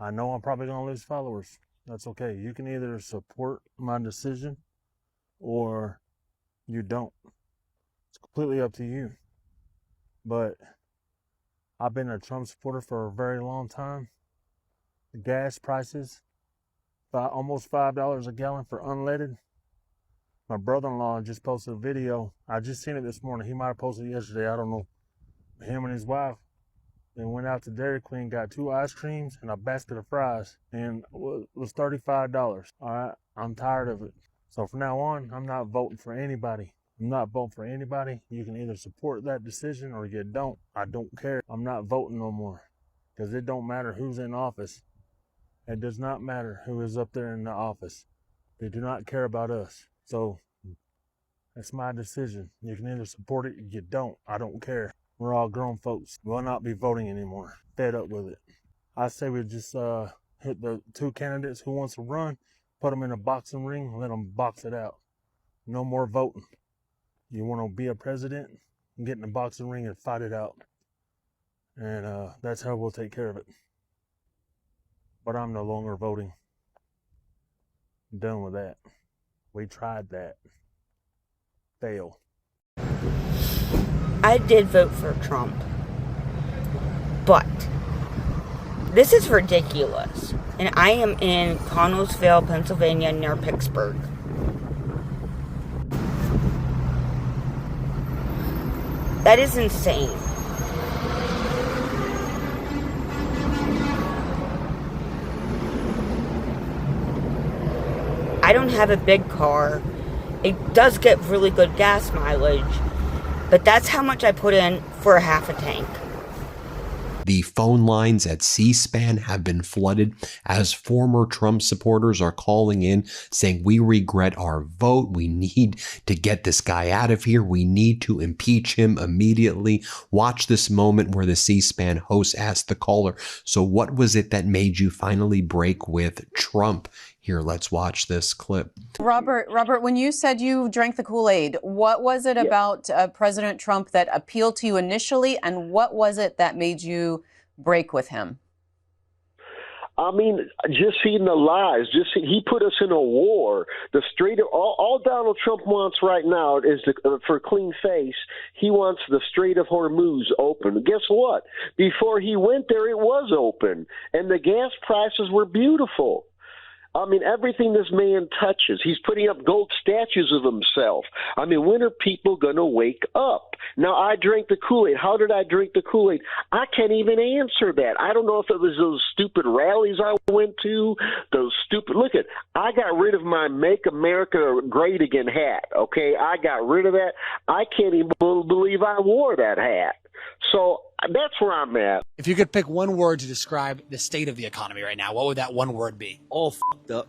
I know I'm probably going to lose followers. That's okay. You can either support my decision or you don't. It's completely up to you. But I've been a Trump supporter for a very long time. The gas prices, almost $5 a gallon for unleaded. My brother-in-law just posted a video. I just seen it this morning. He might have posted it yesterday. I don't know. Him and his wife, they went out to Dairy Queen, got 2 ice creams and a basket of fries, and it was $35. All right, I'm tired of it. So from now on, I'm not voting for anybody. I'm not voting for anybody. You can either support that decision or you don't. I don't care. I'm not voting no more because it don't matter who's in office. It does not matter who is up there in the office. They do not care about us. So that's my decision. You can either support it or you don't. I don't care. We're all grown folks. We'll not be voting anymore. Fed up with it. I say we just hit the 2 candidates who wants to run, put them in a boxing ring, and let them box it out. No more voting. You want to be a president, get in the boxing ring and fight it out. And that's how we'll take care of it. But I'm no longer voting. I'm done with that. We tried that. Fail. I did vote for Trump. But this is ridiculous. And I am in Connellsville, Pennsylvania, near Pittsburgh. That is insane. I don't have a big car. It does get really good gas mileage, but that's how much I put in for a half a tank. The phone lines at C-SPAN have been flooded as former Trump supporters are calling in saying, we regret our vote. We need to get this guy out of here. We need to impeach him immediately. Watch this moment where the C-SPAN host asked the caller, so what was it that made you finally break with Trump? Here, let's watch this clip. Robert, when you said you drank the Kool-Aid, what was it about President Trump that appealed to you initially, and what was it that made you break with him? I mean, just seeing the lies. He put us in a war. The Strait of all Donald Trump wants right now is for a clean face. He wants the Strait of Hormuz open. Guess what? Before he went there, it was open, and the gas prices were beautiful. I mean, everything this man touches, he's putting up gold statues of himself. I mean, when are people going to wake up? Now, I drank the Kool-Aid. How did I drink the Kool-Aid? I can't even answer that. I don't know if it was those stupid rallies I went to, look at, I got rid of my Make America Great Again hat, okay? I got rid of that. I can't even believe I wore that hat. So that's where I'm at. If you could pick one word to describe the state of the economy right now, what would that one word be? All fucked up.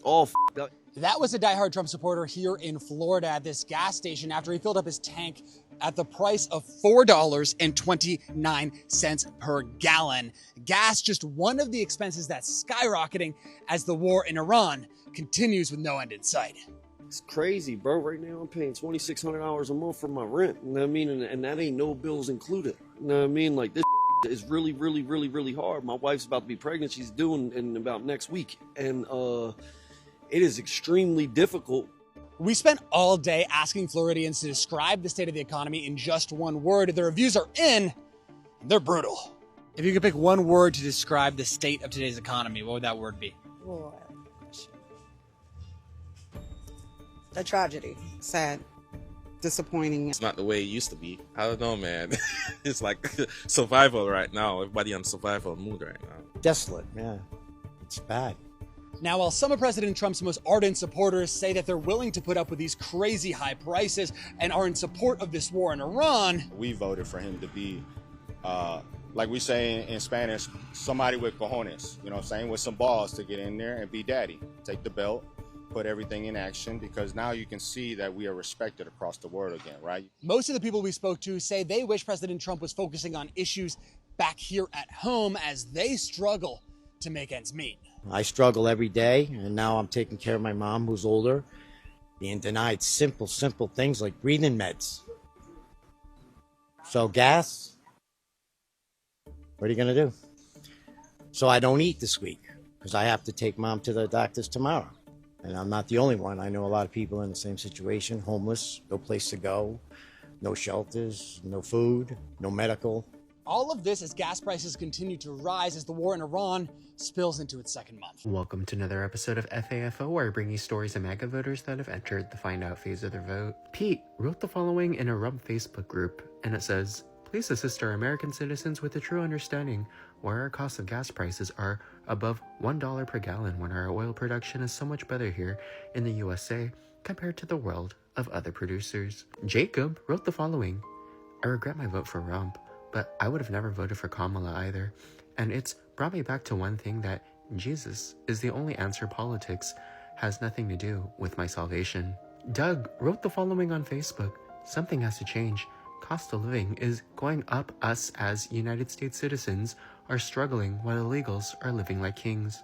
All fucked up. That was a diehard Trump supporter here in Florida at this gas station after he filled up his tank at the price of $4.29 per gallon. Gas, just one of the expenses that's skyrocketing as the war in Iran continues with no end in sight. It's crazy, bro. Right now I'm paying $2,600 a month for my rent. You know what I mean? And that ain't no bills included. You know what I mean? Like, this is really, really, really, really hard. My wife's about to be pregnant. She's due in about next week. And it is extremely difficult. We spent all day asking Floridians to describe the state of the economy in just one word. The reviews are in, and they're brutal. If you could pick one word to describe the state of today's economy, what would that word be? A tragedy. Sad. Disappointing. It's not the way it used to be. I don't know, man. It's like survival right now. Everybody on survival mood right now. Desolate, yeah. It's bad. Now, while some of President Trump's most ardent supporters say that they're willing to put up with these crazy high prices and are in support of this war in Iran, we voted for him to be, like we say in Spanish, somebody with cojones, you know what I'm saying, with some balls to get in there and be daddy. Take the belt, put everything in action, because now you can see that we are respected across the world again, right? Most of the people we spoke to say they wish President Trump was focusing on issues back here at home as they struggle to make ends meet. I struggle every day, and now I'm taking care of my mom who's older, being denied simple things like breathing meds. So gas, what are you going to do? So I don't eat this week because I have to take mom to the doctor's tomorrow. And I'm not the only one. I know a lot of people in the same situation, homeless, no place to go, no shelters, no food, no medical. All of this as gas prices continue to rise as the war in Iran spills into its second month. Welcome to another episode of FAFO, where I bring you stories of MAGA voters that have entered the find out phase of their vote. Pete wrote the following in a Rump Facebook group, and it says, "Please assist our American citizens with a true understanding why our cost of gas prices are above $1 per gallon when our oil production is so much better here in the USA compared to the world of other producers." Jacob wrote the following, "I regret my vote for Rump, but I would have never voted for Kamala either. And it's brought me back to one thing, that Jesus is the only answer. Politics has nothing to do with my salvation." Doug wrote the following on Facebook, "Something has to change. Cost of living is going up. Us as United States citizens are struggling while illegals are living like kings.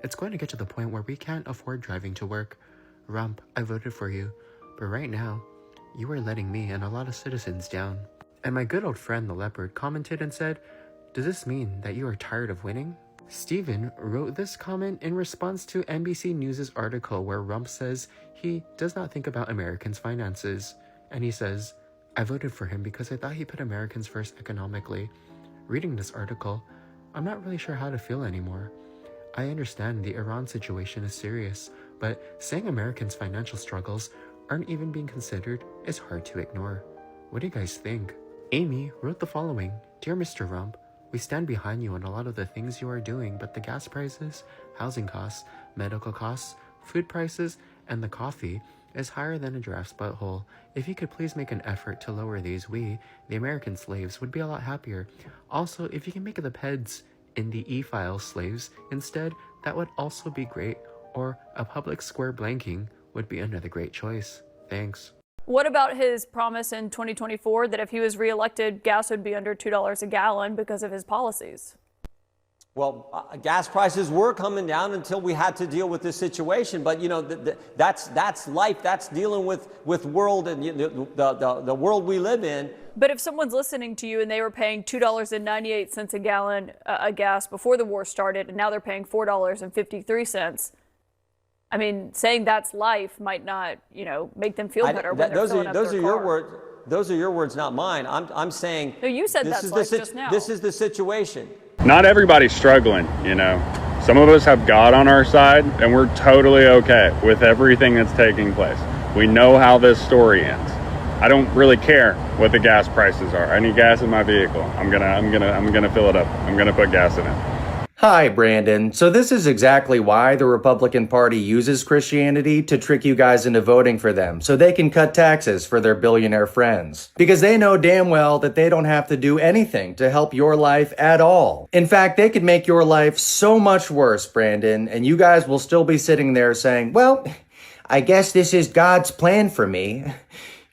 It's going to get to the point where we can't afford driving to work. Rump, I voted for you, but right now, you are letting me and a lot of citizens down." And my good old friend the Leopard commented and said, "Does this mean that you are tired of winning?" Steven wrote this comment in response to NBC News' article where Rump says he does not think about Americans' finances. And he says, "I voted for him because I thought he put Americans first economically. Reading this article, I'm not really sure how to feel anymore. I understand the Iran situation is serious, but saying Americans' financial struggles aren't even being considered is hard to ignore. What do you guys think?" Amy wrote the following, "Dear Mr. Rump, we stand behind you on a lot of the things you are doing, but the gas prices, housing costs, medical costs, food prices, and the coffee is higher than a giraffe's butthole. If you could please make an effort to lower these, we, the American slaves, would be a lot happier. Also, if you can make the PEDs in the e-file slaves instead, that would also be great, or a public square blanking would be another great choice. Thanks." What about his promise in 2024 that if he was reelected, gas would be under $2 a gallon because of his policies? Well, gas prices were coming down until we had to deal with this situation. But, you know, that's life. That's dealing with world and the world we live in. But if someone's listening to you and they were paying $2.98 a gallon of gas before the war started, and now they're paying $4.53, I mean, saying that's life might not, you know, make them feel better. Those are your words. Those are your words, not mine. I'm saying. No, you said that's life just now. This is the situation. Not everybody's struggling, you know. Some of us have God on our side, and we're totally okay with everything that's taking place. We know how this story ends. I don't really care what the gas prices are. I need gas in my vehicle. I'm gonna fill it up. I'm gonna put gas in it. Hi, Brandon. So this is exactly why the Republican Party uses Christianity to trick you guys into voting for them, so they can cut taxes for their billionaire friends. Because they know damn well that they don't have to do anything to help your life at all. In fact, they could make your life so much worse, Brandon, and you guys will still be sitting there saying, "Well, I guess this is God's plan for me."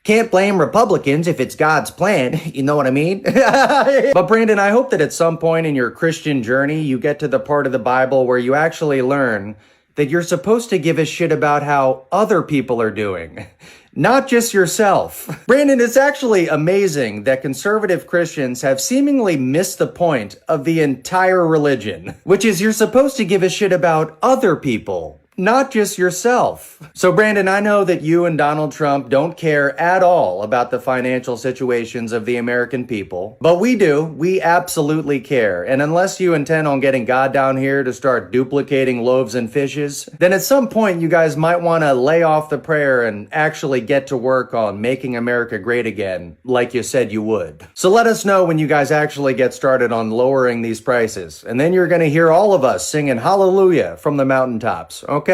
Can't blame Republicans if it's God's plan, you know what I mean? But Brandon, I hope that at some point in your Christian journey, you get to the part of the Bible where you actually learn that you're supposed to give a shit about how other people are doing, not just yourself. Brandon, it's actually amazing that conservative Christians have seemingly missed the point of the entire religion, which is you're supposed to give a shit about other people, not just yourself. So Brandon, I know that you and Donald Trump don't care at all about the financial situations of the American people, but we do. We absolutely care. And unless you intend on getting God down here to start duplicating loaves and fishes, then at some point you guys might want to lay off the prayer and actually get to work on making America great again, like you said you would. So let us know when you guys actually get started on lowering these prices, and then you're going to hear all of us singing hallelujah from the mountaintops, okay?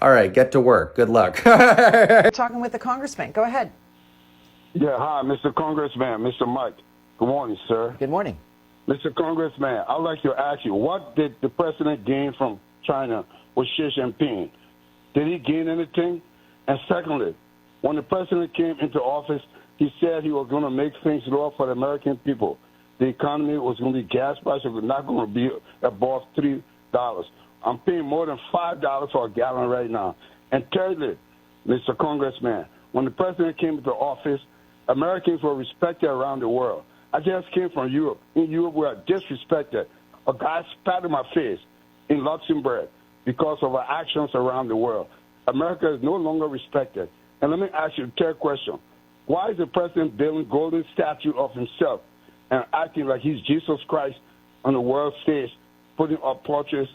All right, get to work. Good luck. Talking with the congressman. Go ahead. Yeah, hi, Mr. Congressman, Mr. Mike. Good morning, sir. Good morning. Mr. Congressman, I'd like to ask you, what did the president gain from China with Xi Jinping? Did he gain anything? And secondly, when the president came into office, he said he was going to make things lower for the American people. The economy was going to be, gas prices were not going to be above $3. I'm paying more than $5 for a gallon right now. And thirdly, Mr. Congressman, when the president came into office, Americans were respected around the world. I just came from Europe. In Europe, we are disrespected. A guy spat in my face in Luxembourg because of our actions around the world. America is no longer respected. And let me ask you a third question. Why is the president building golden statue of himself and acting like he's Jesus Christ on the world stage, putting up portraits,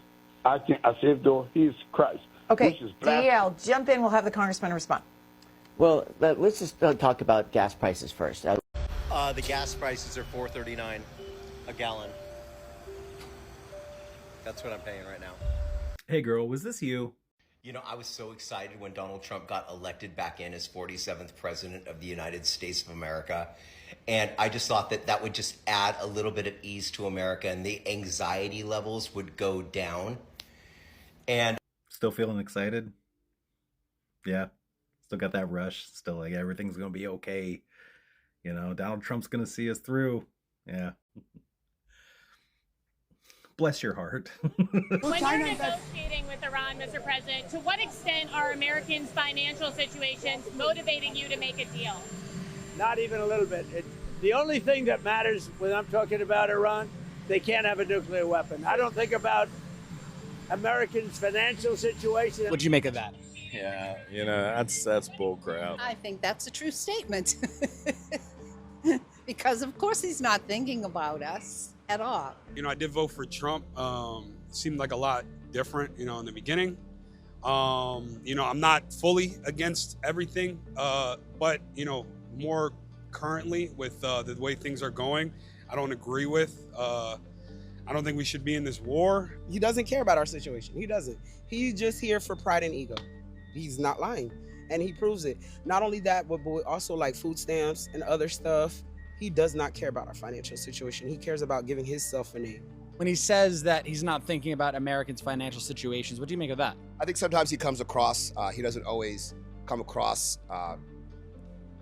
acting as if though he is Christ? Okay, DL, jump in. We'll have the congressman respond. Well, let's just talk about gas prices first. The gas prices are $4.39 a gallon. That's what I'm paying right now. Hey girl, was this you? You know, I was so excited when Donald Trump got elected back in as 47th president of the United States of America. And I just thought that that would just add a little bit of ease to America and the anxiety levels would go down. And Still feeling excited? Yeah. Still got that rush. Still like everything's going to be okay. You know, Donald Trump's going to see us through. Yeah. Bless your heart. When you're negotiating with Iran, Mr. President, to what extent are Americans' financial situations motivating you to make a deal? Not even a little bit. The only thing that matters when I'm talking about Iran, they can't have a nuclear weapon. I don't think about Americans' financial situation. What'd you make of that? Yeah, you know, that's bull crap. I think that's a true statement. Because, of course, he's not thinking about us at all. You know, I did vote for Trump. Seemed like a lot different, you know, in the beginning. You know, I'm not fully against everything, but, you know, more currently with the way things are going, I don't agree with. I don't think we should be in this war. He doesn't care about our situation. He doesn't. He's just here for pride and ego. He's not lying, and he proves it. Not only that, but also like food stamps and other stuff. He does not care about our financial situation. He cares about giving himself a name. When he says that he's not thinking about Americans' financial situations, what do you make of that? I think sometimes he comes across, he doesn't always come across,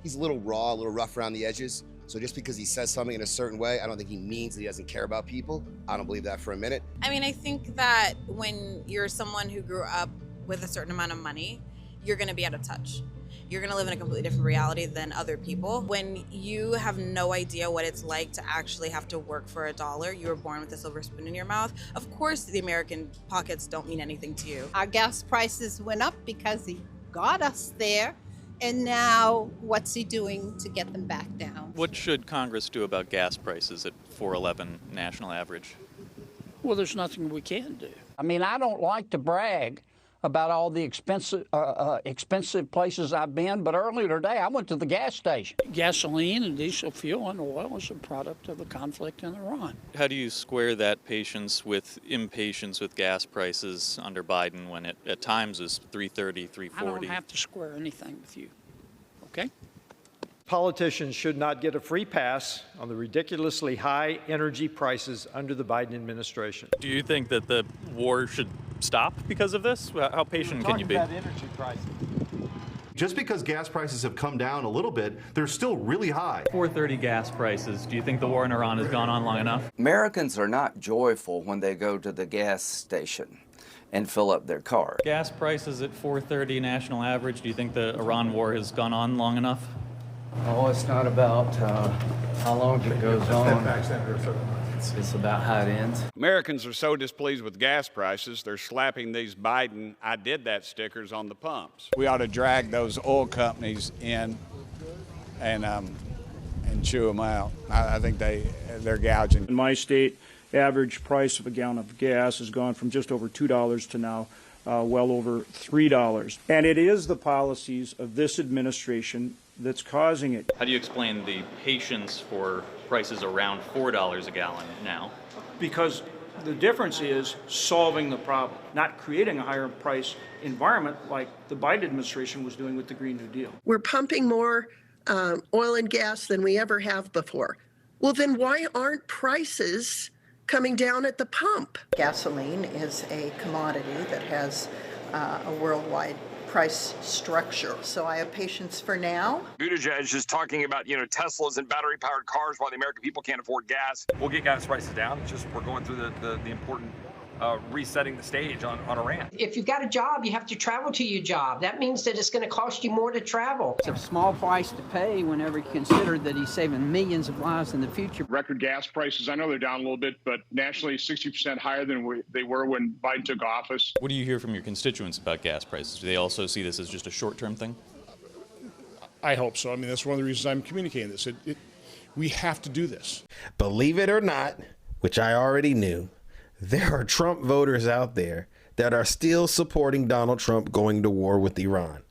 he's a little raw, a little rough around the edges. So just because he says something in a certain way, I don't think he means that he doesn't care about people. I don't believe that for a minute. I mean, I think that when you're someone who grew up with a certain amount of money, you're going to be out of touch. You're going to live in a completely different reality than other people. When you have no idea what it's like to actually have to work for $1, you were born with a silver spoon in your mouth. Of course, the American pockets don't mean anything to you. Our gas prices went up because he got us there. And now, what's he doing to get them back down? What should Congress do about gas prices at $4.11 national average? Well, there's nothing we can do. I mean, I don't like to brag about all the expensive places I've been, but earlier today I went to the gas station. Gasoline and diesel fuel and oil is a product of the conflict in Iran. How do you square that patience with impatience with gas prices under Biden when it at times is $3.30, $3.40? I don't have to square anything with you, okay? Politicians should not get a free pass on the ridiculously high energy prices under the Biden administration. Do you think that the war should stop because of this? How patient can you be? About energy prices. Just because gas prices have come down a little bit, they're still really high. $4.30 gas prices. Do you think the war in Iran has gone on long enough? Americans are not joyful when they go to the gas station and fill up their car. Gas prices at $4.30 national average. Do you think the Iran war has gone on long enough? Oh, it's not about how long it goes on. It's about how it ends. Americans are so displeased with gas prices, they're slapping these Biden "I did that" stickers on the pumps. We ought to drag those oil companies in and chew them out. I think they're gouging. In my state, average price of a gallon of gas has gone from just over $2 to now well over $3. And it is the policies of this administration that's causing it. How do you explain the patience for prices around $4 a gallon now? Because the difference is solving the problem, not creating a higher price environment like the Biden administration was doing with the Green New Deal. We're pumping more oil and gas than we ever have before. Well, then why aren't prices coming down at the pump? Gasoline is a commodity that has a worldwide price structure. So I have patience for now. Buttigieg is talking about, Teslas and battery-powered cars while the American people can't afford gas. We'll get gas prices down. It's just we're going through the important resetting the stage on Iran. If you've got a job, you have to travel to your job. That means that it's going to cost you more to travel. It's a small price to pay whenever you consider that he's saving millions of lives in the future. Record gas prices, I know they're down a little bit, but nationally 60% higher than they were when Biden took office. What do you hear from your constituents about gas prices? Do they also see this as just a short-term thing? I hope so. I mean, that's one of the reasons I'm communicating this. We have to do this. Believe it or not, which I already knew, there are Trump voters out there that are still supporting Donald Trump going to war with Iran.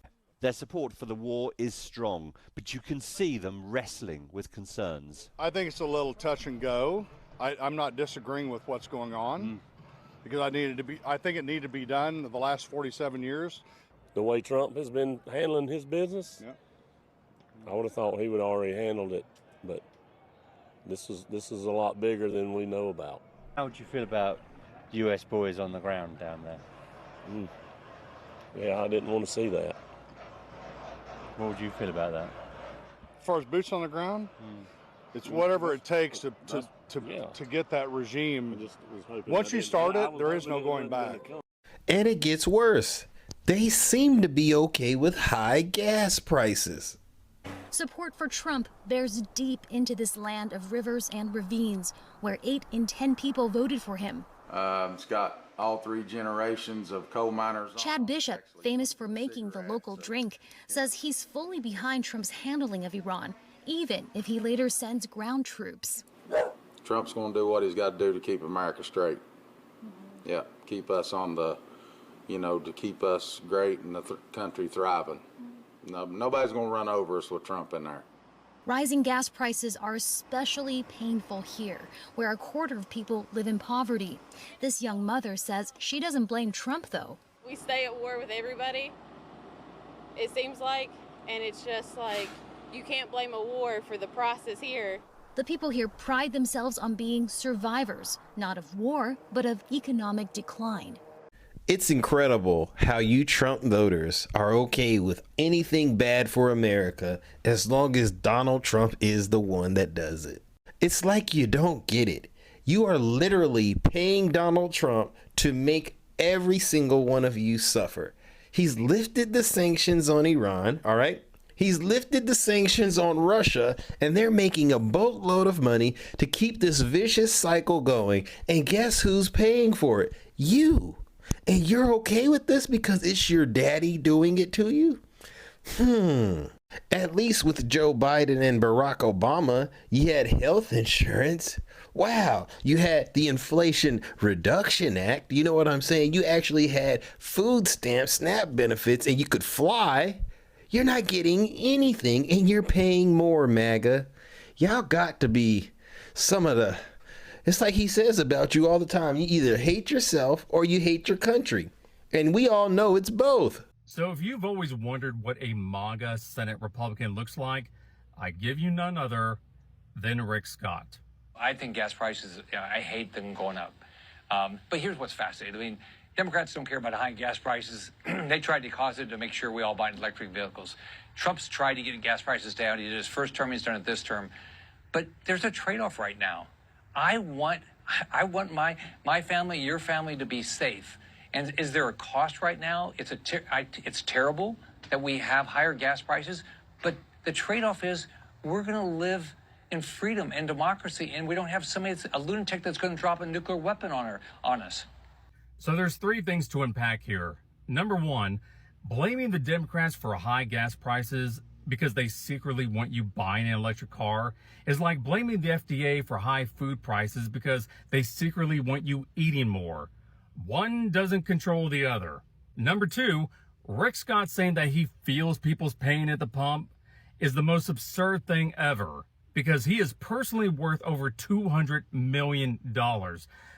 Their support for the war is strong, but you can see them wrestling with concerns. I think it's a little touch and go. I'm not disagreeing with what's going on because I think it needed to be done the last 47 years. The way Trump has been handling his business, I would have thought he would have already handled it, but this is a lot bigger than we know about. How would you feel about U.S. boys on the ground down there? Yeah, I didn't want to see that. What would you feel about that? As far as boots on the ground, it's whatever it takes to get that regime. Once you start it, there is no going back. And it gets worse. They seem to be okay with high gas prices. Support for Trump bears deep into this land of rivers and ravines, where 8 in 10 people voted for him. It's got all 3 generations of coal miners. Chad Bishop, famous for making the local drink, says he's fully behind Trump's handling of Iran, even if he later sends ground troops. Trump's going to do what he's got to do to keep America straight. Yeah, keep us on the, to keep us great and the country thriving. No, nobody's going to run over us with Trump in there. Rising gas prices are especially painful here, where a quarter of people live in poverty. This young mother says she doesn't blame Trump, though. We stay at war with everybody, it seems like, and it's just like you can't blame a war for the process here. The people here pride themselves on being survivors, not of war, but of economic decline. It's incredible how you Trump voters are okay with anything bad for America as long as Donald Trump is the one that does it. It's like you don't get it. You are literally paying Donald Trump to make every single one of you suffer. He's lifted the sanctions on Iran, all right? He's lifted the sanctions on Russia, and they're making a boatload of money to keep this vicious cycle going. And guess who's paying for it? You. And you're okay with this because it's your daddy doing it to you? At least with Joe Biden and Barack Obama, you had health insurance. Wow, you had the Inflation Reduction Act. You know what I'm saying? You actually had food stamps, SNAP benefits, and you could fly. You're not getting anything, and you're paying more, MAGA. Y'all got to be some of the... It's like he says about you all the time. You either hate yourself or you hate your country. And we all know it's both. So if you've always wondered what a MAGA Senate Republican looks like, I give you none other than Rick Scott. I think gas prices, I hate them going up. But here's what's fascinating. I mean, Democrats don't care about high gas prices. They tried to cause it to make sure we all buy electric vehicles. Trump's tried to get gas prices down. He did his first term, he's done it this term. But there's a trade-off right now. I want my family, your family to be safe. And is there a cost right now? It's terrible that we have higher gas prices, but the trade-off is we're going to live in freedom and democracy, and we don't have a lunatic that's going to drop a nuclear weapon on us. So there's 3 things to unpack here. Number 1, blaming the Democrats for high gas prices because they secretly want you buying an electric car is like blaming the FDA for high food prices because they secretly want you eating more. One doesn't control the other. Number 2, Rick Scott saying that he feels people's pain at the pump is the most absurd thing ever because he is personally worth over $200 million.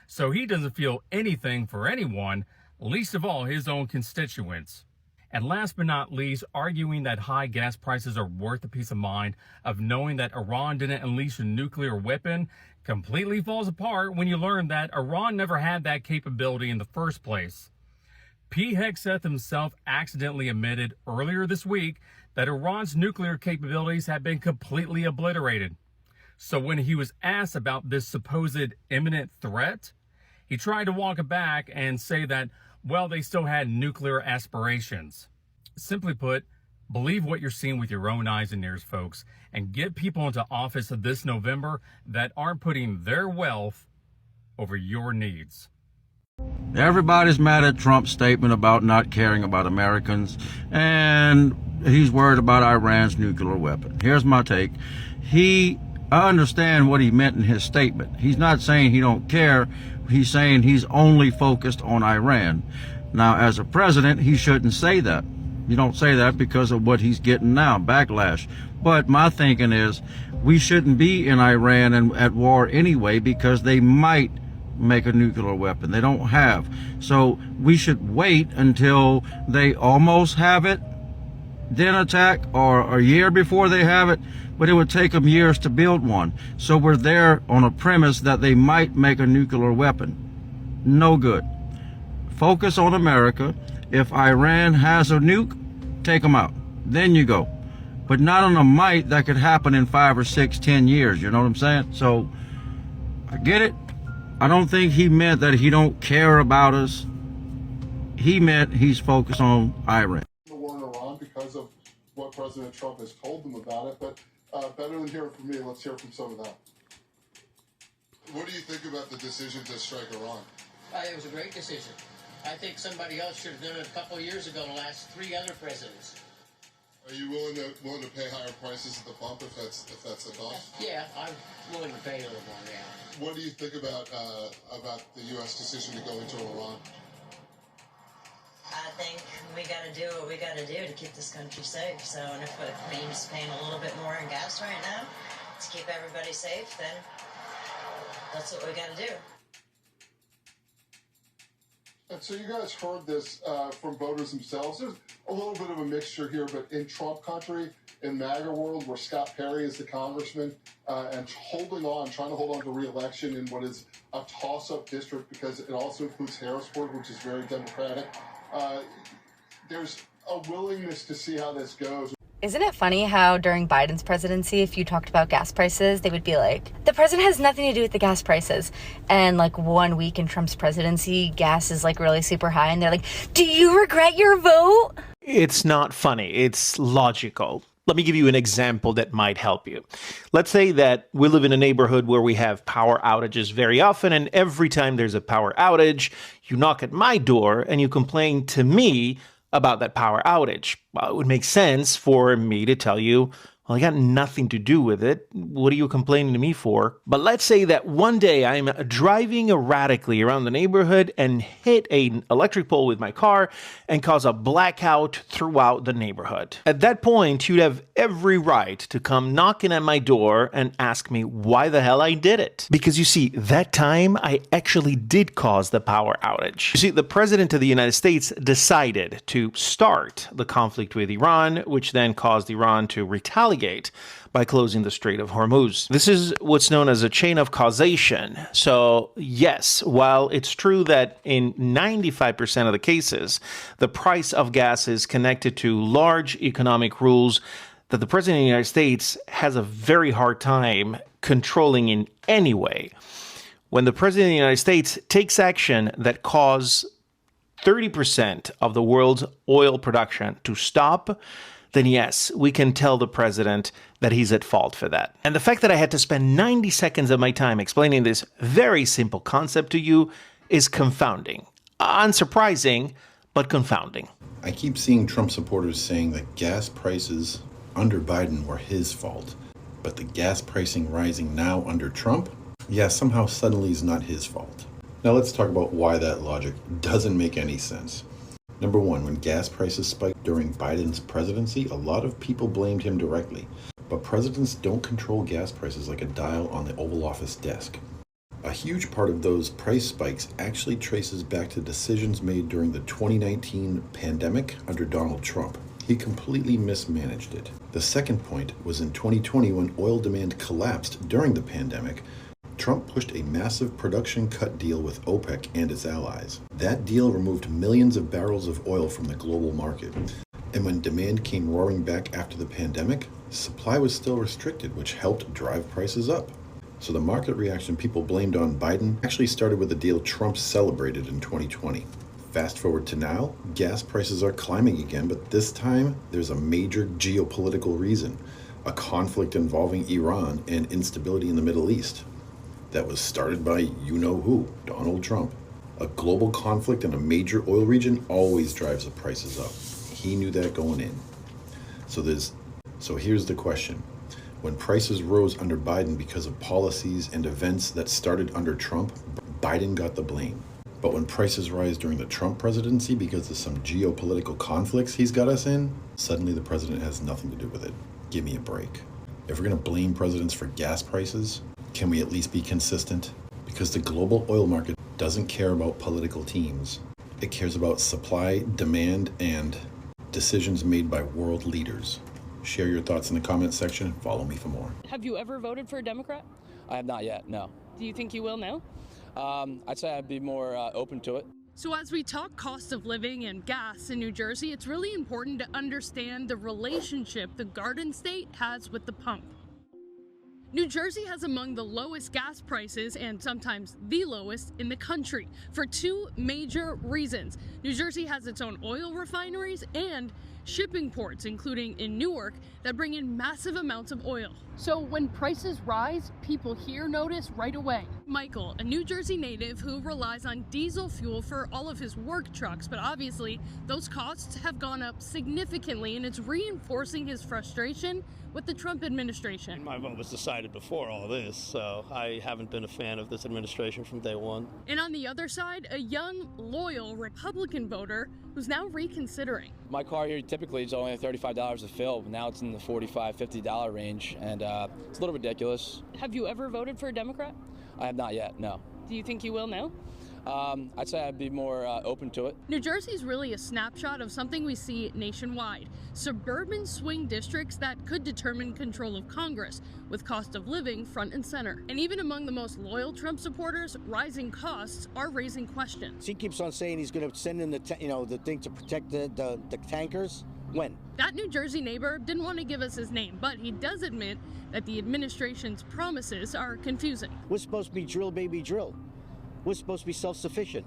So he doesn't feel anything for anyone, least of all his own constituents. And last but not least, arguing that high gas prices are worth the peace of mind of knowing that Iran didn't unleash a nuclear weapon completely falls apart when you learn that Iran never had that capability in the first place. Pete Hegseth himself accidentally admitted earlier this week that Iran's nuclear capabilities had been completely obliterated. So when he was asked about this supposed imminent threat, He tried to walk it back and say that, well, they still had nuclear aspirations. Simply put, believe what you're seeing with your own eyes and ears, folks, and get people into office this November that aren't putting their wealth over your needs. Everybody's mad at Trump's statement about not caring about Americans, and he's worried about Iran's nuclear weapon. Here's my take. I understand what he meant in his statement. He's not saying he don't care. He's saying he's only focused on Iran. Now, as a president, he shouldn't say that. You don't say that because of what he's getting now, backlash. But my thinking is we shouldn't be in Iran and at war anyway because they might make a nuclear weapon. They don't have. So we should wait until they almost have it, then attack, or a year before they have it. But it would take them years to build one. So we're there on a premise that they might make a nuclear weapon. No good. Focus on America. If Iran has a nuke, take them out. Then you go. But not on a might that could happen in 5 or 6, 10 years. You know what I'm saying? So I get it. I don't think he meant that he don't care about us. He meant he's focused on Iran. The war in Iran because of what President Trump has told them about it, but better than hearing from me, let's hear from some of them. What do you think about the decision to strike Iran? It was a great decision. I think somebody else should have done it a couple of years ago, the last 3 other presidents. Are you willing to pay higher prices at the pump if that's the cost? Yeah, I'm willing to pay a little more, yeah. What do you think about the U.S. decision to go into Iran? I think we got to do what we got to do to keep this country safe. So, and if it means paying a little bit more in gas right now to keep everybody safe, then that's what we got to do. And so you guys heard this from voters themselves. There's a little bit of a mixture here, but in Trump country, in MAGA world, where Scott Perry is the congressman and trying to hold on to re-election in what is a toss-up district because it also includes Harrisburg, which is very Democratic. There's a willingness to see how this goes. Isn't it funny how during Biden's presidency, if you talked about gas prices, they would be like, the president has nothing to do with the gas prices. And like 1 week in Trump's presidency, gas is like really super high. And they're like, do you regret your vote? It's not funny. It's logical. Let me give you an example that might help you. Let's say that we live in a neighborhood where we have power outages very often, and every time there's a power outage, you knock at my door and you complain to me about that power outage. Well, it would make sense for me to tell you, well, I got nothing to do with it. What are you complaining to me for? But let's say that one day I'm driving erratically around the neighborhood and hit an electric pole with my car and cause a blackout throughout the neighborhood. At that point, you'd have every right to come knocking at my door and ask me why the hell I did it. Because you see, that time I actually did cause the power outage. You see, the president of the United States decided to start the conflict with Iran, which then caused Iran to retaliate by closing the Strait of Hormuz. This is what's known as a chain of causation. So yes, while it's true that in 95% of the cases, the price of gas is connected to large economic rules that the President of the United States has a very hard time controlling in any way. When the President of the United States takes action that cause 30% of the world's oil production to stop, then yes, we can tell the president that he's at fault for that. And the fact that I had to spend 90 seconds of my time explaining this very simple concept to you is confounding. Unsurprising, but confounding. I keep seeing Trump supporters saying that gas prices under Biden were his fault, but the gas pricing rising now under Trump, yeah, somehow suddenly is not his fault. Now let's talk about why that logic doesn't make any sense. Number one, when gas prices spiked during Biden's presidency, a lot of people blamed him directly. But presidents don't control gas prices like a dial on the Oval Office desk. A huge part of those price spikes actually traces back to decisions made during the 2019 pandemic under Donald Trump. He completely mismanaged it. The second point was in 2020 when oil demand collapsed during the pandemic. Trump pushed a massive production cut deal with OPEC and its allies. That deal removed millions of barrels of oil from the global market. And when demand came roaring back after the pandemic, supply was still restricted, which helped drive prices up. So the market reaction people blamed on Biden actually started with a deal Trump celebrated in 2020. Fast forward to now, gas prices are climbing again, but this time there's a major geopolitical reason, a conflict involving Iran and instability in the Middle East. That was started by you-know-who, Donald Trump. A global conflict in a major oil region always drives the prices up. He knew that going in. So here's the question. When prices rose under Biden because of policies and events that started under Trump, Biden got the blame. But when prices rise during the Trump presidency because of some geopolitical conflicts he's got us in, suddenly the president has nothing to do with it. Give me a break. If we're going to blame presidents for gas prices, can we at least be consistent? Because the global oil market doesn't care about political teams. It cares about supply, demand, and decisions made by world leaders. Share your thoughts in the comments section and follow me for more. Have you ever voted for a Democrat? I have not yet, no. Do you think you will now? I'd say I'd be more open to it. So as we talk cost of living and gas in New Jersey, it's really important to understand the relationship the Garden State has with the pump. New Jersey has among the lowest gas prices and sometimes the lowest in the country for two major reasons. New Jersey has its own oil refineries and shipping ports, including in Newark, that bring in massive amounts of oil. So when prices rise, people here notice right away. Michael, a New Jersey native who relies on diesel fuel for all of his work trucks, but obviously those costs have gone up significantly, and it's reinforcing his frustration with the Trump administration. My vote was decided before all this, so I haven't been a fan of this administration from day one. And on the other side, a young, loyal Republican voter who's now reconsidering. My car here typically is only $35 to fill, but now it's in the $45, $50 range, and it's a little ridiculous. Have you ever voted for a Democrat? I have not yet, no. Do you think you will now? I'd say I'd be more open to it. New Jersey is really a snapshot of something we see nationwide. Suburban swing districts that could determine control of Congress, with cost of living front and center. And even among the most loyal Trump supporters, rising costs are raising questions. He keeps on saying he's going to send in the thing to protect the tankers. When? That New Jersey neighbor didn't want to give us his name, but he does admit that the administration's promises are confusing. We're supposed to be drill, baby, drill. We're supposed to be self-sufficient.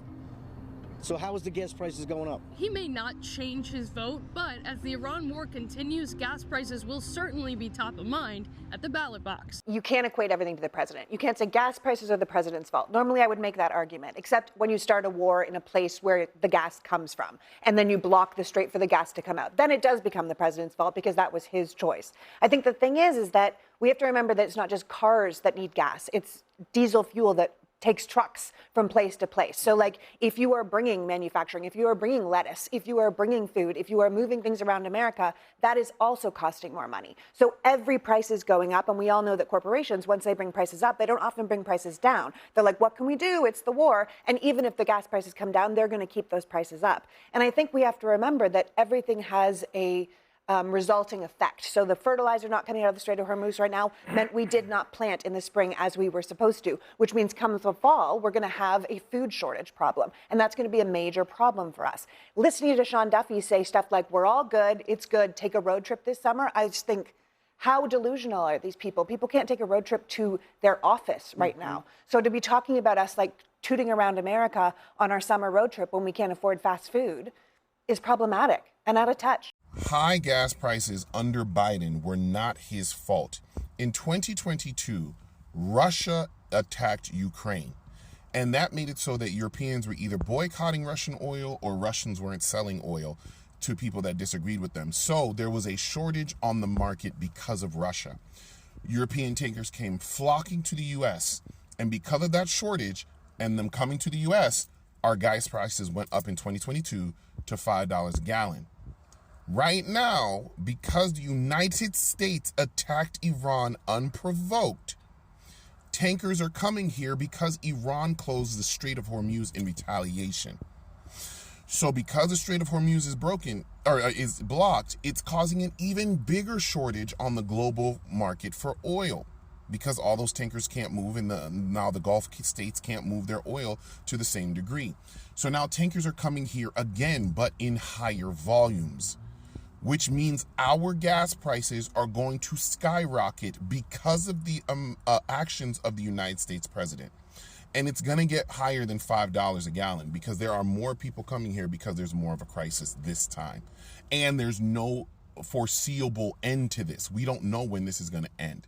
So how is the gas prices going up? He may not change his vote, but as the Iran war continues, gas prices will certainly be top of mind at the ballot box. You can't equate everything to the president. You can't say gas prices are the president's fault. Normally I would make that argument, except when you start a war in a place where the gas comes from, and then you block the strait for the gas to come out. Then it does become the president's fault because that was his choice. I think the thing is that we have to remember that it's not just cars that need gas. It's diesel fuel that takes trucks from place to place. So like if you are bringing manufacturing, if you are bringing lettuce, if you are bringing food, if you are moving things around America, that is also costing more money. So every price is going up, and we all know that corporations, once they bring prices up, they don't often bring prices down. They're like, what can we do? It's the war. And even if the gas prices come down, they're going to keep those prices up. And I think we have to remember that everything has a resulting effect. So the fertilizer not coming out of the Strait of Hormuz right now meant we did not plant in the spring as we were supposed to, which means come the fall, we're going to have a food shortage problem. And that's going to be a major problem for us. Listening to Sean Duffy say stuff like, we're all good, it's good, take a road trip this summer, I just think, how delusional are these people? People can't take a road trip to their office right now. So to be talking about us like tooting around America on our summer road trip when we can't afford fast food is problematic and out of touch. High gas prices under Biden were not his fault. In 2022, Russia attacked Ukraine, and that made it so that Europeans were either boycotting Russian oil or Russians weren't selling oil to people that disagreed with them. So there was a shortage on the market because of Russia. European tankers came flocking to the U.S., and because of that shortage and them coming to the U.S., our gas prices went up in 2022 to $5 a gallon. Right now, because the United States attacked Iran unprovoked, tankers are coming here because Iran closed the Strait of Hormuz in retaliation. So because the Strait of Hormuz is broken or is blocked, it's causing an even bigger shortage on the global market for oil, because all those tankers can't move, and now the Gulf states can't move their oil to the same degree. So now tankers are coming here again, but in higher volumes. which means our gas prices are going to skyrocket because of the actions of the United States president. And it's going to get higher than $5 a gallon because there are more people coming here because there's more of a crisis this time. And there's no foreseeable end to this. We don't know when this is going to end.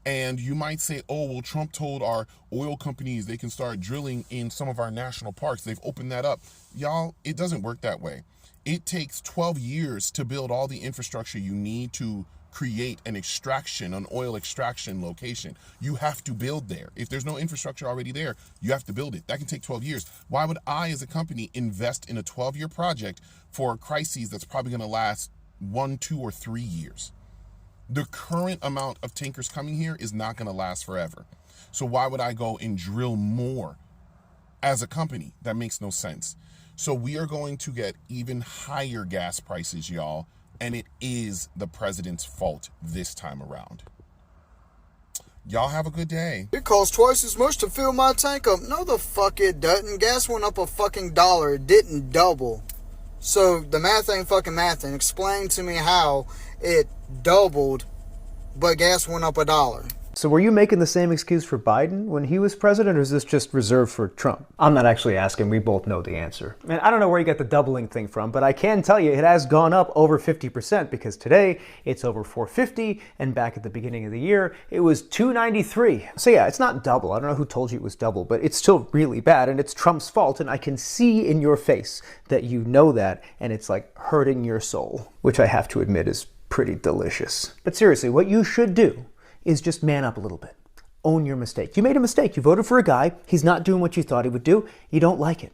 And you might say, oh, well, Trump told our oil companies they can start drilling in some of our national parks. They've opened that up. Y'all, it doesn't work that way. It takes 12 years to build all the infrastructure you need to create an oil extraction location. You have to build there. If there's no infrastructure already there, you have to build it. That can take 12 years. Why would I, as a company, invest in a 12-year project for a crisis that's probably going to last 1, 2, or 3 years? The current amount of tankers coming here is not going to last forever. So why would I go and drill more as a company? That makes no sense. So we are going to get even higher gas prices, y'all. And it is the president's fault this time around. Y'all have a good day. It costs twice as much to fill my tank up. No, the fuck it doesn't. Gas went up a fucking dollar. It didn't double. So the math ain't fucking mathing. Explain to me how it doubled, but gas went up $1. So were you making the same excuse for Biden when he was president, or is this just reserved for Trump? I'm not actually asking. We both know the answer. And I don't know where you got the doubling thing from, but I can tell you it has gone up over 50% because today it's over $4.50, and back at the beginning of the year it was $2.93. So yeah, it's not double. I don't know who told you it was double, but it's still really bad, and it's Trump's fault, and I can see in your face that you know that, and it's like hurting your soul, which I have to admit is pretty delicious. But seriously, what you should do is just man up a little bit. Own your mistake. You made a mistake. You voted for a guy. He's not doing what you thought he would do. You don't like it.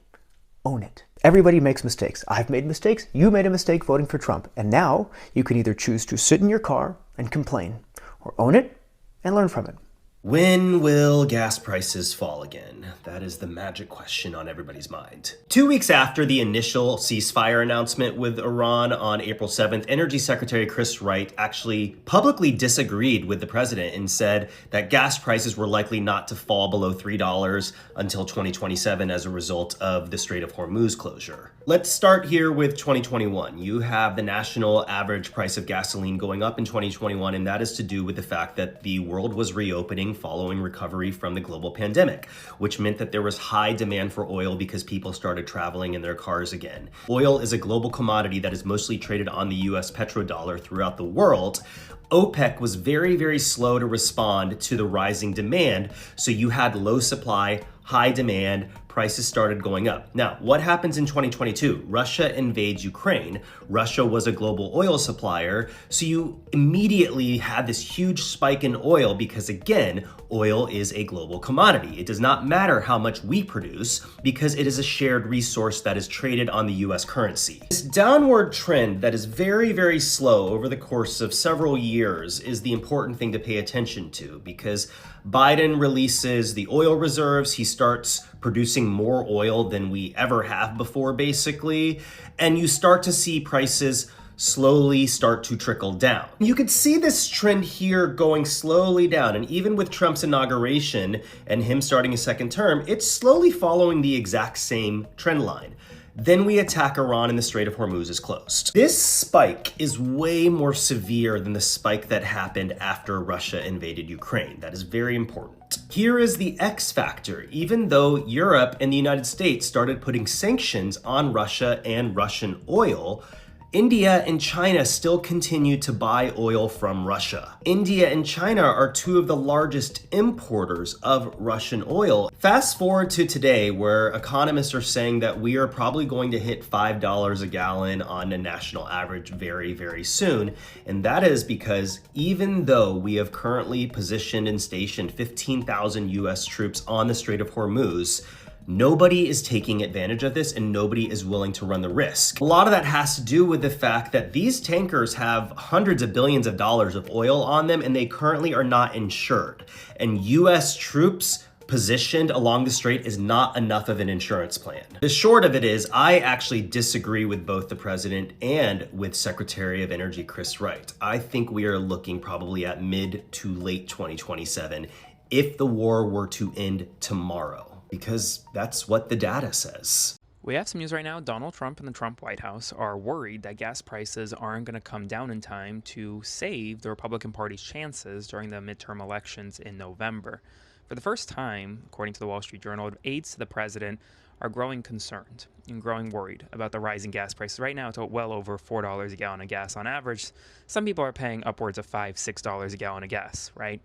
Own it. Everybody makes mistakes. I've made mistakes. You made a mistake voting for Trump. And now you can either choose to sit in your car and complain, or own it and learn from it. When will gas prices fall again? That is the magic question on everybody's mind. 2 weeks after the initial ceasefire announcement with Iran on April 7th, Energy Secretary Chris Wright actually publicly disagreed with the president and said that gas prices were likely not to fall below $3 until 2027 as a result of the Strait of Hormuz closure. Let's start here with 2021. You have the national average price of gasoline going up in 2021, and that is to do with the fact that the world was reopening following recovery from the global pandemic, which meant that there was high demand for oil because people started traveling in their cars again. Oil is a global commodity that is mostly traded on the US petrodollar throughout the world. OPEC was very, very slow to respond to the rising demand, so you had low supply, high demand, prices started going up. Now, what happens in 2022? Russia invades Ukraine. Russia was a global oil supplier, so you immediately had this huge spike in oil because, again, oil is a global commodity. It does not matter how much we produce because it is a shared resource that is traded on the US currency. This downward trend that is very, very slow over the course of several years is the important thing to pay attention to because Biden releases the oil reserves. He starts producing more oil than we ever have before, basically. And you start to see prices slowly start to trickle down. You could see this trend here going slowly down. And even with Trump's inauguration and him starting his second term, it's slowly following the exact same trend line. Then we attack Iran and the Strait of Hormuz is closed. This spike is way more severe than the spike that happened after Russia invaded Ukraine. That is very important. Here is the X factor. Even though Europe and the United States started putting sanctions on Russia and Russian oil, India and China still continue to buy oil from Russia. India and China are two of the largest importers of Russian oil. Fast forward to today, where economists are saying that we are probably going to hit $5 a gallon on a national average very, very soon. And that is because even though we have currently positioned and stationed 15,000 US troops on the Strait of Hormuz, nobody is taking advantage of this and nobody is willing to run the risk. A lot of that has to do with the fact that these tankers have hundreds of billions of dollars of oil on them and they currently are not insured. And US troops positioned along the strait is not enough of an insurance plan. The short of it is, I actually disagree with both the president and with Secretary of Energy Chris Wright. I think we are looking probably at mid to late 2027 if the war were to end tomorrow, because that's what the data says. We have some news right now. Donald Trump and the Trump White House are worried that gas prices aren't going to come down in time to save the Republican Party's chances during the midterm elections in November. For the first time, according to the Wall Street Journal, aides to the president are growing concerned and growing worried about the rising gas prices. Right now, it's well over $4 a gallon of gas on average. Some people are paying upwards of $5, $6 a gallon of gas, right?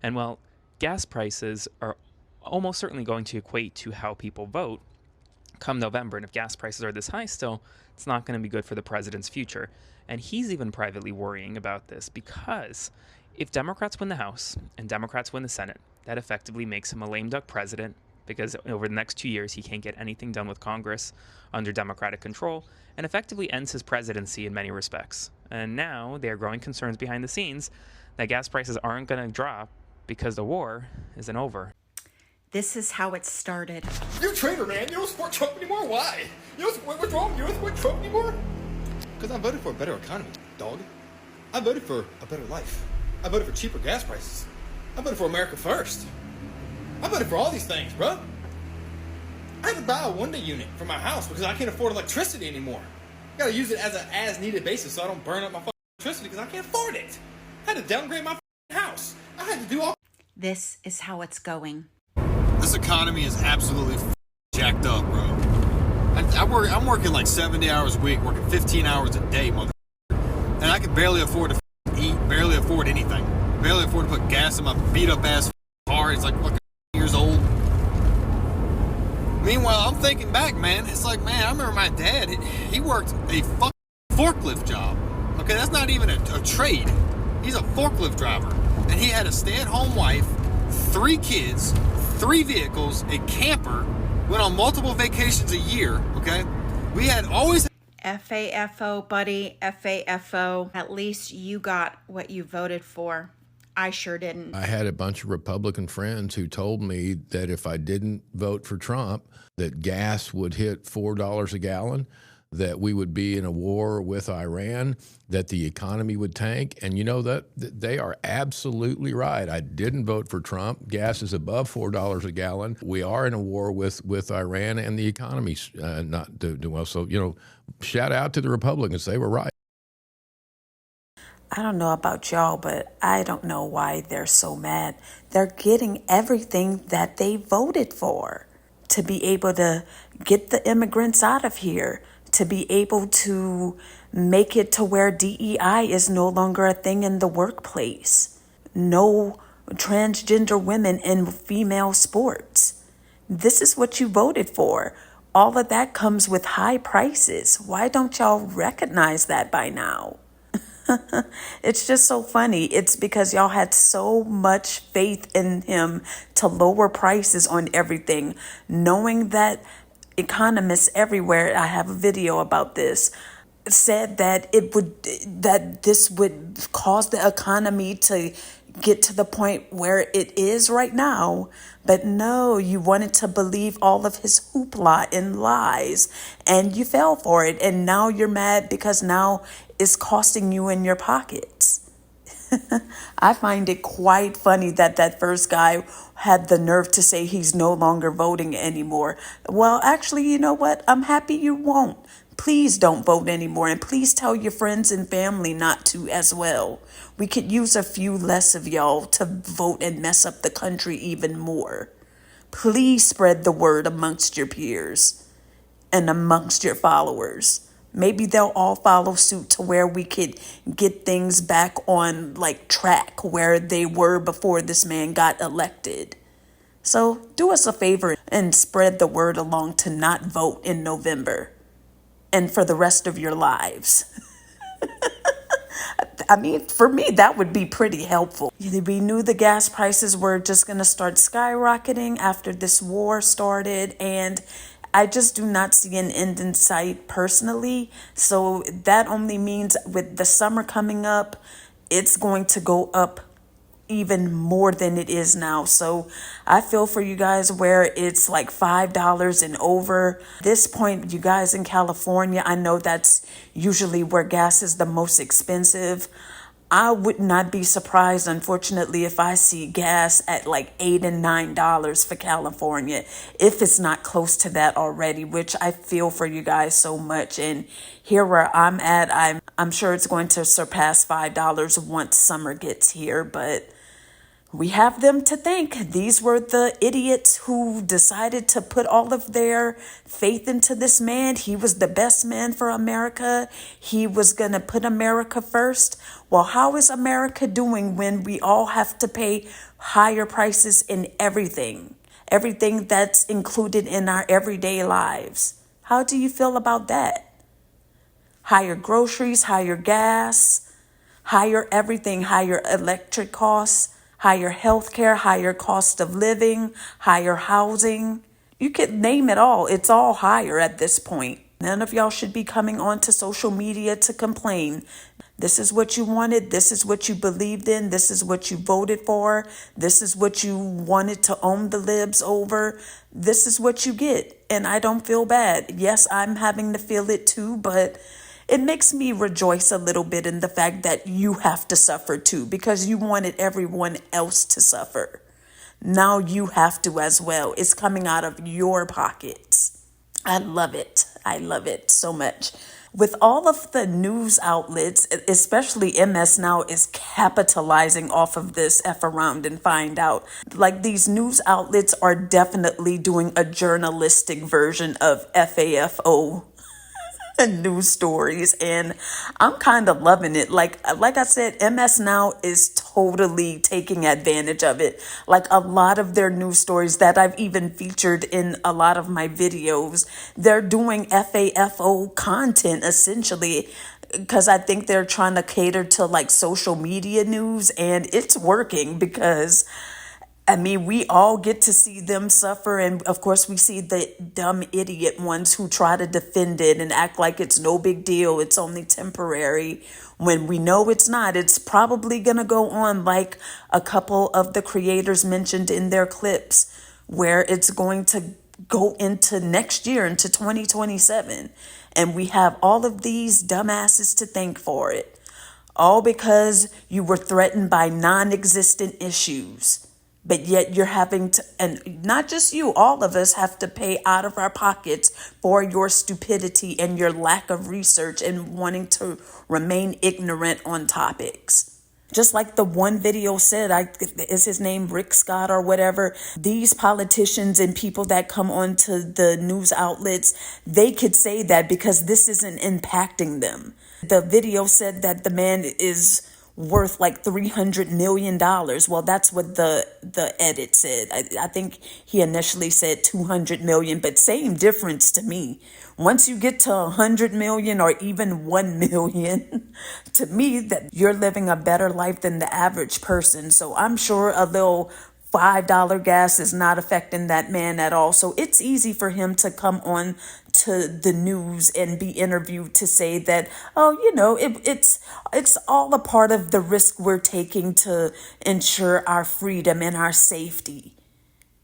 And well, gas prices are almost certainly going to equate to how people vote come November. And if gas prices are this high still, it's not going to be good for the president's future. And he's even privately worrying about this because if Democrats win the House and Democrats win the Senate, that effectively makes him a lame duck president because over the next 2 years, he can't get anything done with Congress under Democratic control and effectively ends his presidency in many respects. And now there are growing concerns behind the scenes that gas prices aren't going to drop because the war isn't over. This is how it started. You're a traitor, man. You don't support Trump anymore? Why? You don't support what's wrong? You don't support Trump anymore? Because I voted for a better economy, dog. I voted for a better life. I voted for cheaper gas prices. I voted for America first. I voted for all these things, bro. I had to buy a one-day unit for my house because I can't afford electricity anymore. I gotta use it as an as-needed basis so I don't burn up my electricity because I can't afford it. I had to downgrade my house. I had to do all. This is how it's going. This economy is absolutely jacked up, bro. I'm working like 70 hours a week, working 15 hours a day, mother. And I can barely afford to eat, barely afford anything. Barely afford to put gas in my beat-up ass car. It's like fucking years old. Meanwhile, I'm thinking back, man. It's like, man, I remember my dad. He worked a fucking forklift job. Okay, that's not even a trade. He's a forklift driver. And he had a stay-at-home wife, 3 kids, 3 vehicles, a camper, went on multiple vacations a year, okay? We had always... FAFO, buddy, FAFO. At least you got what you voted for. I sure didn't. I had a bunch of Republican friends who told me that if I didn't vote for Trump, that gas would hit $4 a gallon, that we would be in a war with Iran, that the economy would tank. And you know that they are absolutely right. I didn't vote for Trump. Gas is above $4 a gallon. We are in a war with Iran, and the economy's not doing well. So, you know, shout out to the Republicans. They were right. I don't know about y'all, but I don't know why they're so mad. They're getting everything that they voted for. To be able to get the immigrants out of here, to be able to make it to where DEI is no longer a thing in the workplace. No transgender women in female sports. This is what you voted for. All of that comes with high prices. Why don't y'all recognize that by now? It's just so funny. It's because y'all had so much faith in him to lower prices on everything, knowing that economists everywhere, I have a video about this, said that this would cause the economy to get to the point where it is right now. But no, you wanted to believe all of his hoopla and lies, and you fell for it. And now you're mad because now it's costing you in your pockets. I find it quite funny that that first guy had the nerve to say he's no longer voting anymore. Well, actually, you know what? I'm happy you won't. Please don't vote anymore, and please tell your friends and family not to as well. We could use a few less of y'all to vote and mess up the country even more. Please spread the word amongst your peers and amongst your followers. Maybe they'll all follow suit to where we could get things back on like track where they were before this man got elected. So do us a favor and spread the word along to not vote in November and for the rest of your lives. I mean, for me, that would be pretty helpful. We knew the gas prices were just going to start skyrocketing after this war started, and I just do not see an end in sight personally. So that only means with the summer coming up, it's going to go up even more than it is now. So I feel for you guys where it's like $5 and over. At this point, you guys in California, I know that's usually where gas is the most expensive. I would not be surprised, unfortunately, if I see gas at like $8 and $9 for California, if it's not close to that already, which I feel for you guys so much. And here where I'm at, I'm sure it's going to surpass $5 once summer gets here, but we have them to thank. These were the idiots who decided to put all of their faith into this man. He was the best man for America. He was going to put America first. Well, how is America doing when we all have to pay higher prices in everything? Everything that's included in our everyday lives. How do you feel about that? Higher groceries, higher gas, higher everything, higher electric costs, higher healthcare, higher cost of living, higher housing. You could name it all. It's all higher at this point. None of y'all should be coming onto social media to complain. This is what you wanted. This is what you believed in. This is what you voted for. This is what you wanted to own the libs over. This is what you get. And I don't feel bad. Yes, I'm having to feel it too, but it makes me rejoice a little bit in the fact that you have to suffer too, because you wanted everyone else to suffer. Now you have to as well. It's coming out of your pockets. I love it. I love it so much. With all of the news outlets, especially MS Now is capitalizing off of this F around and find out. Like, these news outlets are definitely doing a journalistic version of FAFO news stories, and I'm kind of loving it. Like I said, MS Now is totally taking advantage of it. Like, a lot of their news stories that I've even featured in a lot of my videos, they're doing FAFO content essentially, because I think they're trying to cater to like social media news, and it's working because I mean, we all get to see them suffer. And of course, we see the dumb idiot ones who try to defend it and act like it's no big deal. It's only temporary, when we know it's not. It's probably going to go on like a couple of the creators mentioned in their clips, where it's going to go into next year, into 2027. And we have all of these dumbasses to thank for it. All because you were threatened by non-existent issues. But yet you're having to, and not just you, all of us have to pay out of our pockets for your stupidity and your lack of research and wanting to remain ignorant on topics. Just like the one video said, is his name Rick Scott or whatever? These politicians and people that come onto the news outlets, they could say that because this isn't impacting them. The video said that the man is worth like $300 million. Well, that's what the edit said. I think he initially said 200 million, but same difference to me. Once you get to 100 million or even 1 million, to me, that you're living a better life than the average person. So I'm sure a little $5 gas is not affecting that man at all. So it's easy for him to come on to the news and be interviewed to say that, oh, you know, it's all a part of the risk we're taking to ensure our freedom and our safety.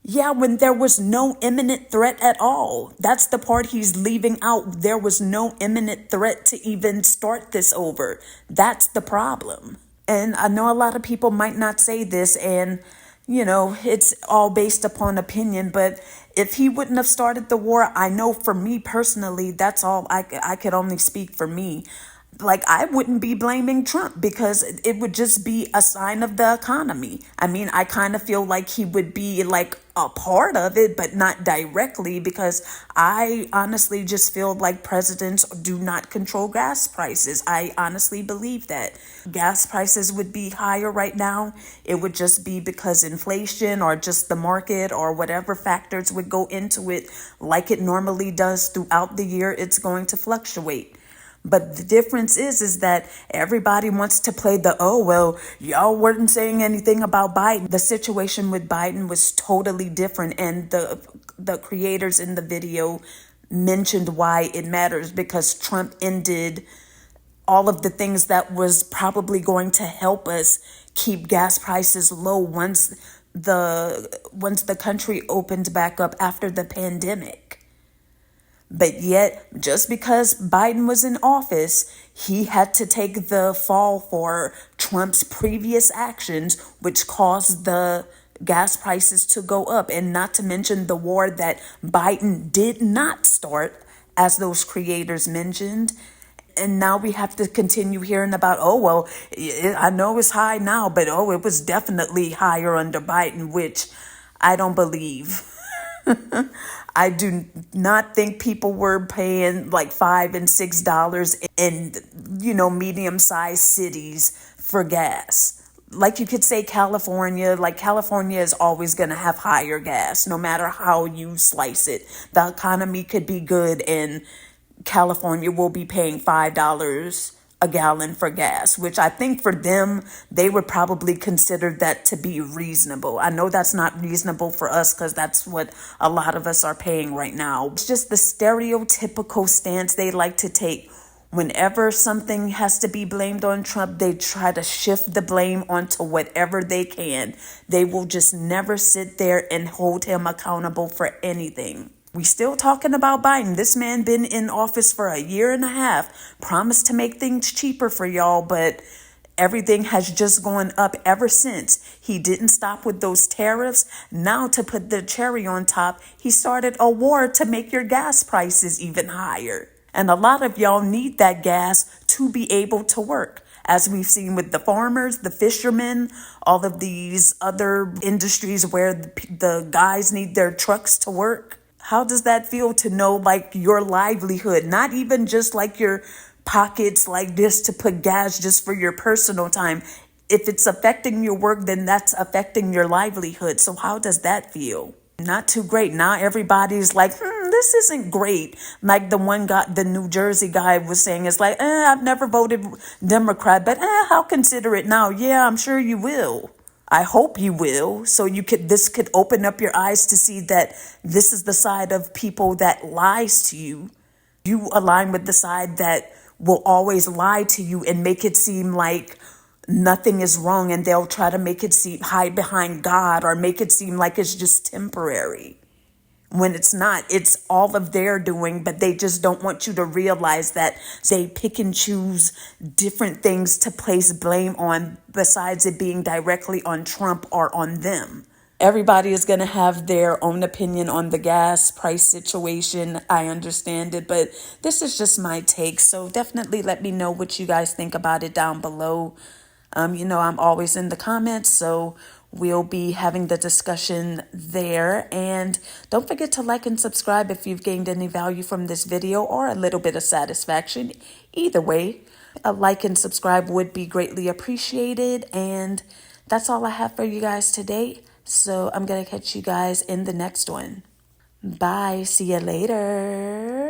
Yeah, when there was no imminent threat at all. That's the part he's leaving out. There was no imminent threat to even start this over. That's the problem. And I know a lot of people might not say this, and you know, it's all based upon opinion, but if he wouldn't have started the war, I know for me personally, that's all I could only speak for me. Like, I wouldn't be blaming Trump because it would just be a sign of the economy. I mean, I kind of feel like he would be like a part of it, but not directly, because I honestly just feel like presidents do not control gas prices. I honestly believe that gas prices would be higher right now. It would just be because inflation or just the market or whatever factors would go into it, like it normally does throughout the year. It's going to fluctuate. But the difference is that everybody wants to play the, oh, well, y'all weren't saying anything about Biden. The situation with Biden was totally different. And the creators in the video mentioned why it matters, because Trump ended all of the things that was probably going to help us keep gas prices low once the country opened back up after the pandemic. But yet, just because Biden was in office, he had to take the fall for Trump's previous actions, which caused the gas prices to go up. And not to mention the war that Biden did not start, as those creators mentioned. And now we have to continue hearing about, oh, well, I know it's high now, but oh, it was definitely higher under Biden, which I don't believe. I do not think people were paying like $5 and $6 in, medium-sized cities for gas. Like you could say California, like California is always going to have higher gas, no matter how you slice it. The economy could be good and California will be paying $5 a gallon for gas, which I think for them, they would probably consider that to be reasonable. I know that's not reasonable for us because that's what a lot of us are paying right now. It's just the stereotypical stance they like to take. Whenever something has to be blamed on Trump, they try to shift the blame onto whatever they can. They will just never sit there and hold him accountable for anything. We still talking about Biden. This man been in office for a year and a half, promised to make things cheaper for y'all, but everything has just gone up ever since. He didn't stop with those tariffs. Now, to put the cherry on top, he started a war to make your gas prices even higher. And a lot of y'all need that gas to be able to work. As we've seen with the farmers, the fishermen, all of these other industries where the guys need their trucks to work. How does that feel to know like your livelihood, not even just like your pockets like this to put gas just for your personal time? If it's affecting your work, then that's affecting your livelihood. So how does that feel? Not too great. Now everybody's like, this isn't great. Like the one guy, the New Jersey guy was saying, it's like, I've never voted Democrat, but how considerate now? Yeah, I'm sure you will. I hope you will. So this could open up your eyes to see that this is the side of people that lies to you. You align with the side that will always lie to you and make it seem like nothing is wrong, and they'll try to make it seem hide behind God or make it seem like it's just temporary. When it's not, it's all of their doing, but they just don't want you to realize that they pick and choose different things to place blame on besides it being directly on Trump or on them. Everybody is going to have their own opinion on the gas price situation. I understand it, but this is just my take. So definitely let me know what you guys think about it down below. I'm always in the comments, so we'll be having the discussion there. And don't forget to like and subscribe if you've gained any value from this video or a little bit of satisfaction. Either way, a like and subscribe would be greatly appreciated. And that's all I have for you guys today. So I'm going to catch you guys in the next one. Bye. See you later.